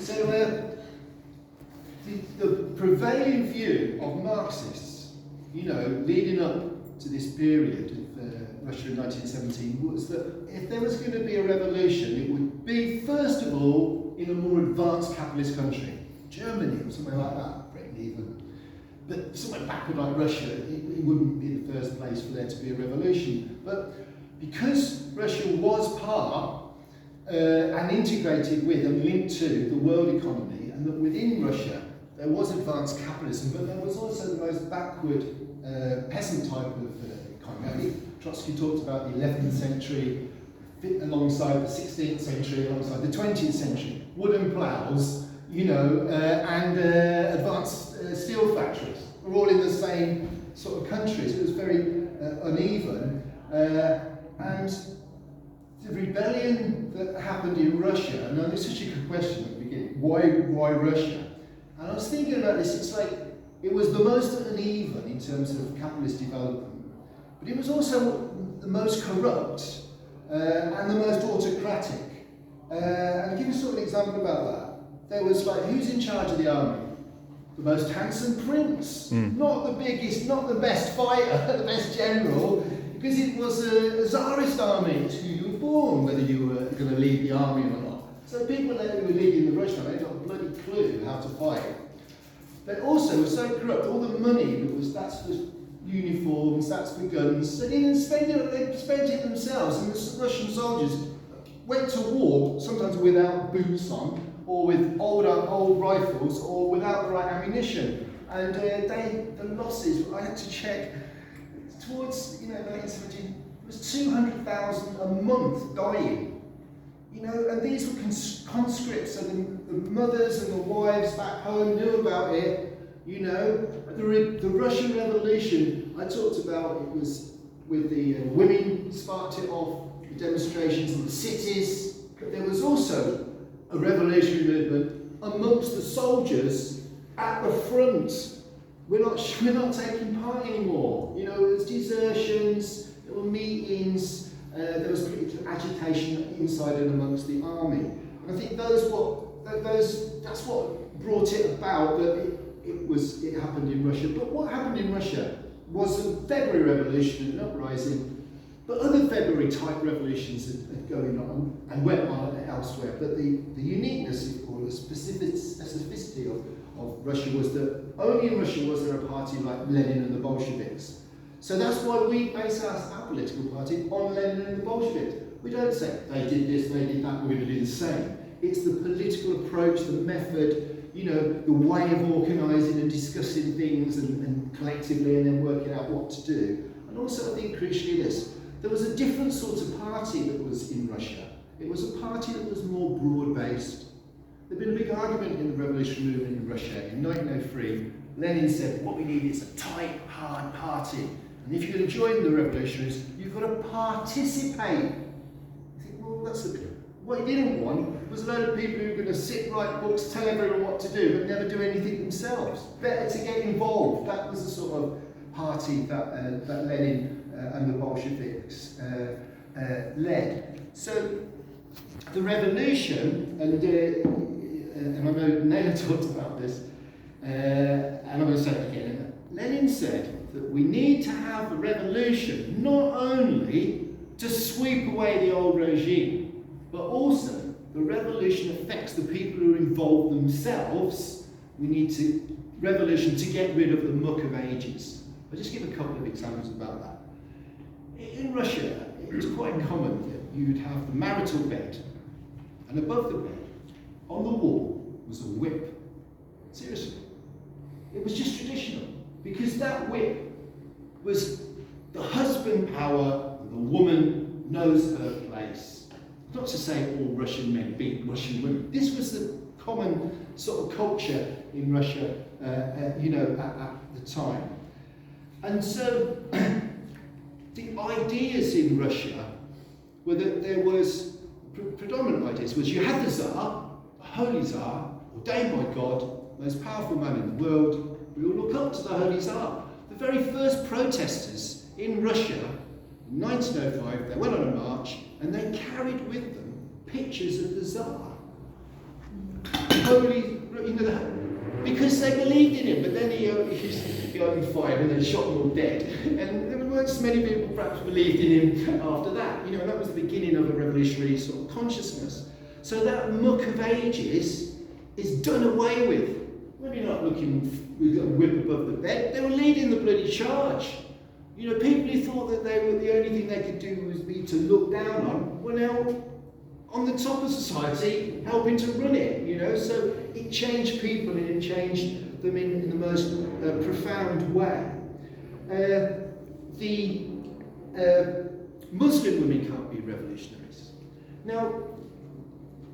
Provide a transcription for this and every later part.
So the prevailing view of Marxists, leading up to this period of Russia in 1917, was that if there was going to be a revolution, it would be, first of all, in a more advanced capitalist country, Germany or somewhere like that, Britain even. But somewhere backward like Russia, it wouldn't be the first place for there to be a revolution. But because Russia was part and integrated with and linked to the world economy, and that within Russia there was advanced capitalism, but there was also the most backward peasant type of economy. Trotsky talked about the 11th century alongside the 16th century, alongside the 20th century, wooden ploughs, and advanced steel factories. We're all in the same sort of countries. It was very uneven, and the rebellion that happened in Russia. Now, this is such a good question at the beginning. Why Russia? And I was thinking about this. It's like it was the most uneven in terms of capitalist development, but it was also the most corrupt and the most autocratic. And I'll give you sort of an example about that. There was who's in charge of the army? The most handsome prince, not the biggest, not the best fighter, the best general, because it was a Tsarist army. It's who you were born, whether you were going to lead the army or not. So people who were leading the Russian army, they got a bloody clue how to fight. They also were so corrupt. All the money that's for uniforms, that's for guns. They didn't spend it. They spent it themselves. And the Russian soldiers went to war sometimes without boots on, or with old rifles, or without the right ammunition. And the losses, I had to check, towards 1917, it was 200,000 a month dying. And these were conscripts, so the mothers and the wives back home knew about it. The Russian Revolution, I talked about, it was with the women sparked it off, the demonstrations in the cities, but there was also a revolutionary movement amongst the soldiers at the front. We're not taking part anymore. There's desertions, there were meetings, there was political agitation inside and amongst the army. And I think that's what brought it about, that it happened in Russia. But what happened in Russia was a February Revolution, an uprising, but other February type revolutions are going on and went on elsewhere. But the uniqueness or the specificity of Russia was that only in Russia was there a party like Lenin and the Bolsheviks. So that's why we base our political party on Lenin and the Bolsheviks. We don't say they did this, they did that, we're going to do the same. It's the political approach, the method, the way of organising and discussing things and collectively, and then working out what to do. And also, I think crucially this, there was a different sort of party that was in Russia. It was a party that was more broad-based. There'd been a big argument in the revolutionary movement in Russia. In 1903, Lenin said, what we need is a tight, hard party. And if you're going to join the revolutionaries, you've got to participate. You think, well, that's a bit. What he didn't want was a load of people who were going to sit, write books, tell everyone what to do, but never do anything themselves. Better to get involved. That was the sort of party that Lenin and the Bolsheviks led. So the revolution, and I know Nela talked about this, and I'm going to say it again. Lenin said that we need to have a revolution not only to sweep away the old regime, but also the revolution affects the people who are involved themselves. We need revolution to get rid of the muck of ages. I'll just give a couple of examples about that. In Russia, it was quite common that you'd have the marital bed, and above the bed, on the wall, was a whip. Seriously. It was just traditional, because that whip was the husband power, the woman knows her place. Not to say all Russian men beat Russian women. This was the common sort of culture in Russia, at the time. And so, the ideas in Russia were that there was, predominant ideas was you had the Tsar, the Holy Tsar, ordained by God, most powerful man in the world. We all look up to the Holy Tsar. The very first protesters in Russia, in 1905, they went on a march and they carried with them pictures of the Tsar. holy, because they believed in him. But then he opened fire and then shot them all dead. And there weren't so many people perhaps believed in him after that. And that was the beginning of a revolutionary sort of consciousness. So that muck of ages is done away with. Maybe not looking with a whip above the bed. They were leading the bloody charge. People who thought that they were the only thing they could do was be to look down on, were now on the top of society, helping to run it. So it changed people and it changed them in the most profound way. The Muslim women can't be revolutionaries. Now,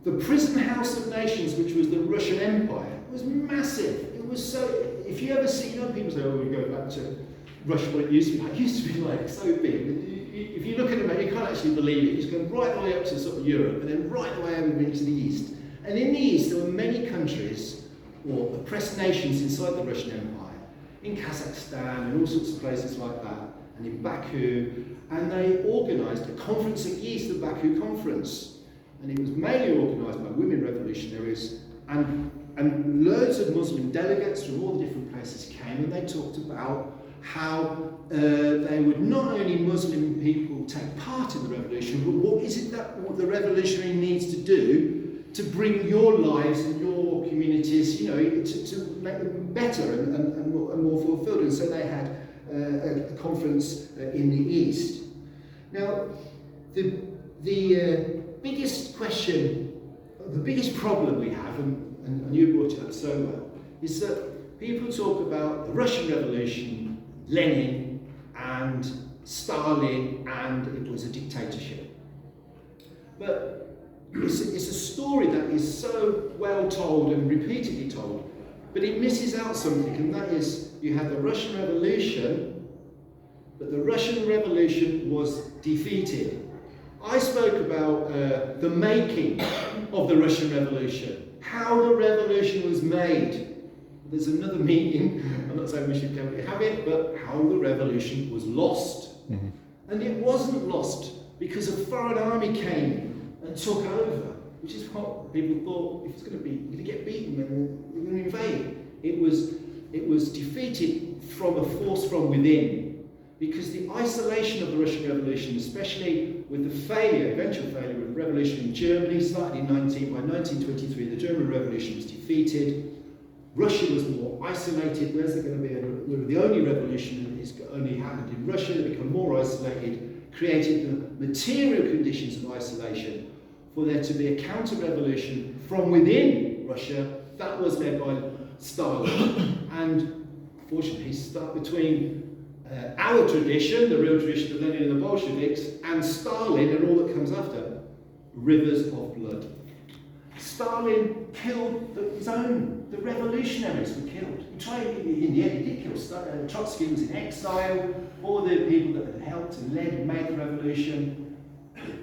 the prison house of nations, which was the Russian Empire, was massive. It was so. If you ever see, people say, "Oh, we go back to Russia, what it used to be like." It used to be like so big. If you look at it, you can't actually believe it. It's going right the way up to sort of Europe, and then right the way over into the east. And in the east, there were many countries or oppressed nations inside the Russian Empire, in Kazakhstan and all sorts of places like that, and in Baku. And they organised a conference at the East, the Baku Conference. And it was mainly organised by women revolutionaries, and loads of Muslim delegates from all the different places came, and they talked about how they would not only Muslim people take part in the revolution, but what is it that what the revolutionary needs to do to bring your lives and your communities, to make them better and more fulfilled. And so they had a conference in the East. Now, the biggest question, the biggest problem we have, and you brought it up so well, is that people talk about the Russian Revolution, Lenin and Stalin, and it was a dictatorship. But it's a story that is so well told and repeatedly told, but it misses out something, and that is you had the Russian Revolution, but the Russian Revolution was defeated. I spoke about the making of the Russian Revolution, how the revolution was made. There's another meeting, I'm not saying we should have it, but how the revolution was lost. Mm-hmm. And it wasn't lost because a foreign army came and took over, which is what people thought, if it's going to be, you're going to get beaten, then we're going to invade. It was defeated from a force from within. Because the isolation of the Russian Revolution, especially with the eventual failure of the revolution in Germany, started by 1923, the German Revolution was defeated. Russia was more isolated. Where's there going to be the only revolution that is only happened in Russia? They become more isolated, created the material conditions of isolation for there to be a counter-revolution from within Russia that was led by Stalin. And fortunately, between our tradition, the real tradition of Lenin and the Bolsheviks, and Stalin and all that comes after, rivers of blood. Stalin killed the revolutionaries were killed. In the end, he did kill Trotsky was in exile, all the people that had helped and led and made the revolution.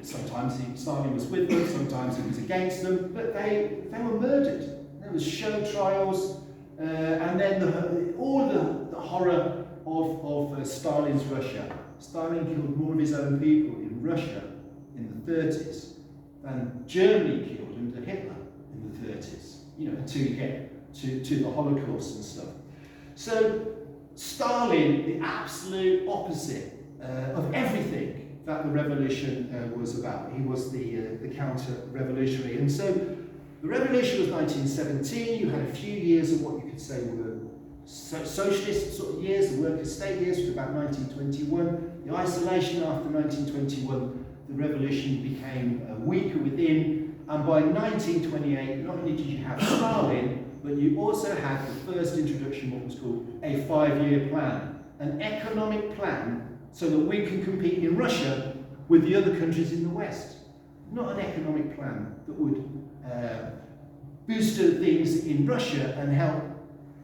Sometimes Stalin was with them, sometimes he was against them, but they were murdered. There was show trials, and then all the horror of Stalin's Russia. Stalin killed more of his own people in Russia in the 30s than Germany killed under Hitler in the 30s, until you get to the Holocaust and stuff. So Stalin, the absolute opposite of everything that the revolution was about. He was the counter-revolutionary. And so the revolution was 1917. You had a few years of what you could say were socialist sort of years, the workers' state years, was about 1921. The isolation after 1921, the revolution became weaker within, and by 1928, not only did you have Stalin, but you also had the first introduction of what was called a 5-year plan, an economic plan so that we can compete in Russia with the other countries in the West. Not an economic plan that would boost things in Russia and help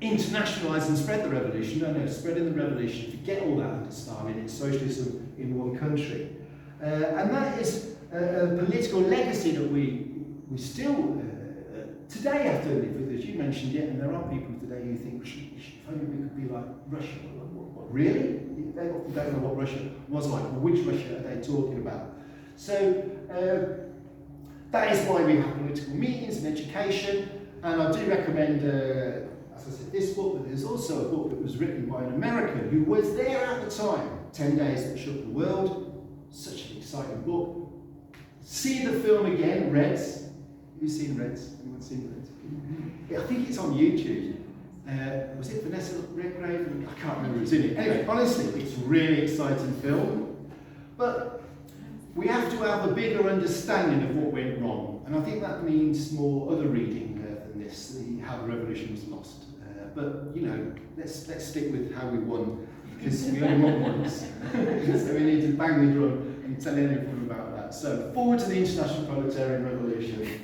internationalise and spread the revolution. No, spreading the revolution, forget all that under Stalin, it's socialism in one country. And that is a political legacy that we still today have to live with, as you mentioned it, and there are people today who think, if only we could be like Russia. What, really? They often don't know what Russia was like, or which Russia are they talking about. So that is why we have political meetings and education. And I do recommend, as I said, this book, but there's also a book that was written by an American who was there at the time, 10 Days That Shook the World. Such an exciting book. See the film again, Reds. Who's seen Reds? Anyone seen Reds? Yeah, I think it's on YouTube. Was it Vanessa Redgrave? I can't remember who's in it. Anyway, honestly, it's a really exciting film. But we have to have a bigger understanding of what went wrong. And I think that means more other reading than this, how the revolution was lost. But, you know, let's stick with how we won, because we only won once. So we need to bang the drum and tell everyone about that. So, forward to the International Proletarian Revolution.